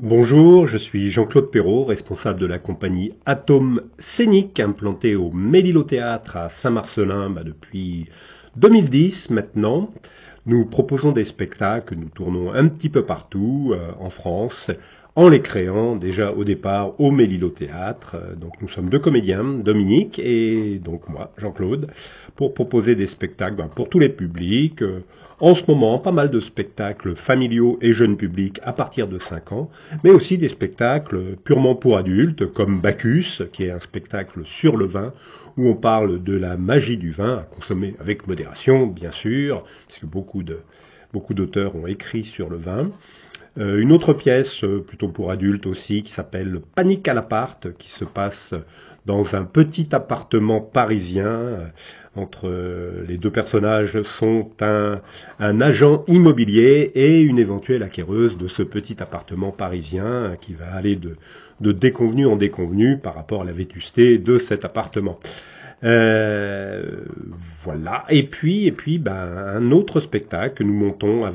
Bonjour, je suis Jean-Claude Perrault, responsable de la compagnie Atome Scénique, implantée au Mélilothèâtre à Saint-Marcellin depuis 2010 maintenant. Nous proposons des spectacles, nous tournons un petit peu partout en France, en les créant déjà au départ au Mélilothèâtre. Donc nous sommes deux comédiens, Dominique et donc moi, Jean-Claude, pour proposer des spectacles pour tous les publics. En ce moment, pas mal de spectacles familiaux et jeunes publics à partir de 5 ans, mais aussi des spectacles purement pour adultes, comme Bacchus, qui est un spectacle sur le vin, où on parle de la magie du vin, à consommer avec modération, bien sûr, puisque beaucoup d'auteurs ont écrit sur le vin. Une autre pièce, plutôt pour adultes aussi, qui s'appelle Panique à l'appart, qui se passe dans un petit appartement parisien. Entre les deux personnages sont un agent immobilier et une éventuelle acquéreuse de ce petit appartement parisien qui va aller de déconvenu en déconvenu par rapport à la vétusté de cet appartement. Voilà. Et puis, un autre spectacle que nous montons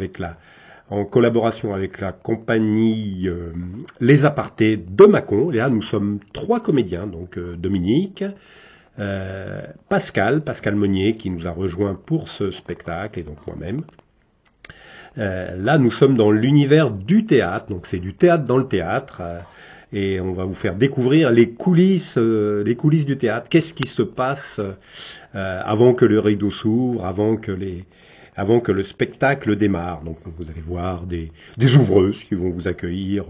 en collaboration avec la compagnie Les Apartés de Mâcon. Et là, nous sommes 3 comédiens, donc Dominique, Pascal Monnier, qui nous a rejoint pour ce spectacle, et donc moi-même. Là, nous sommes dans l'univers du théâtre, donc c'est du théâtre dans le théâtre, et on va vous faire découvrir les coulisses du théâtre. Qu'est-ce qui se passe avant que le rideau s'ouvre, avant que le spectacle démarre. Donc vous allez voir des ouvreuses qui vont vous accueillir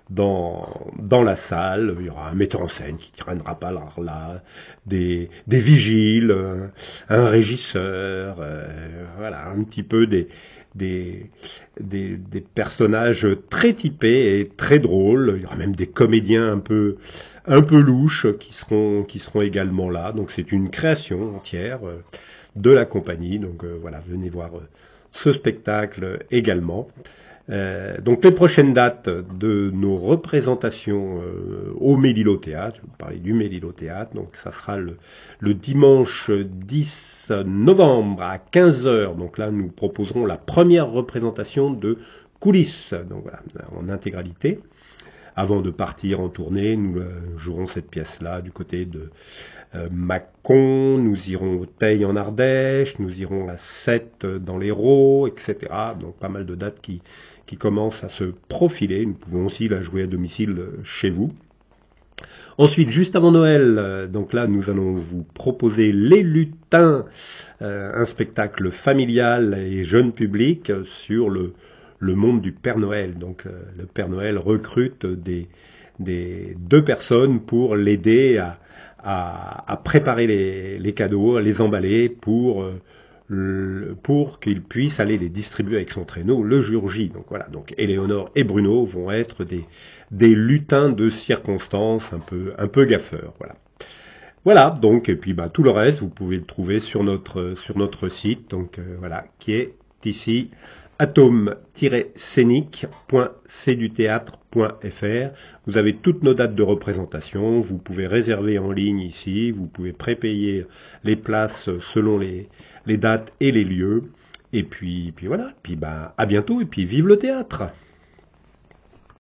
dans la salle. Il y aura un metteur en scène qui traînera pas là, des vigiles, un régisseur, voilà, un petit peu des personnages très typés et très drôles. Il y aura même des comédiens un peu louches qui seront également là. Donc c'est une création entière de la compagnie. Donc voilà, venez voir ce spectacle également. Donc les prochaines dates de nos représentations au Mélilothèâtre, je vais vous parler du Mélilothèâtre, donc ça sera le dimanche 10 novembre à 15h. Donc là nous proposerons la première représentation de coulisses, donc voilà, en intégralité. Avant de partir en tournée, nous jouerons cette pièce-là du côté de Mâcon, nous irons au Teil en Ardèche, nous irons à Sète dans l'Hérault, etc. Donc pas mal de dates qui commencent à se profiler. Nous pouvons aussi la jouer à domicile chez vous. Ensuite, juste avant Noël, donc là, nous allons vous proposer Les Lutins, un spectacle familial et jeune public sur le monde du Père Noël. Donc le Père Noël recrute des 2 personnes pour l'aider à préparer les cadeaux, à les emballer pour qu'il puisse aller les distribuer avec son traîneau le jour J. Donc voilà, donc Éléonore et Bruno vont être des lutins de circonstances un peu gaffeurs. Voilà, donc, et puis tout le reste, vous pouvez le trouver sur notre site, donc voilà, qui est ici atome-scénique.cduthéâtre.fr. Vous avez toutes nos dates de représentation, vous pouvez réserver en ligne ici, vous pouvez prépayer les places selon les dates et les lieux. Et puis voilà, à bientôt, et puis vive le théâtre!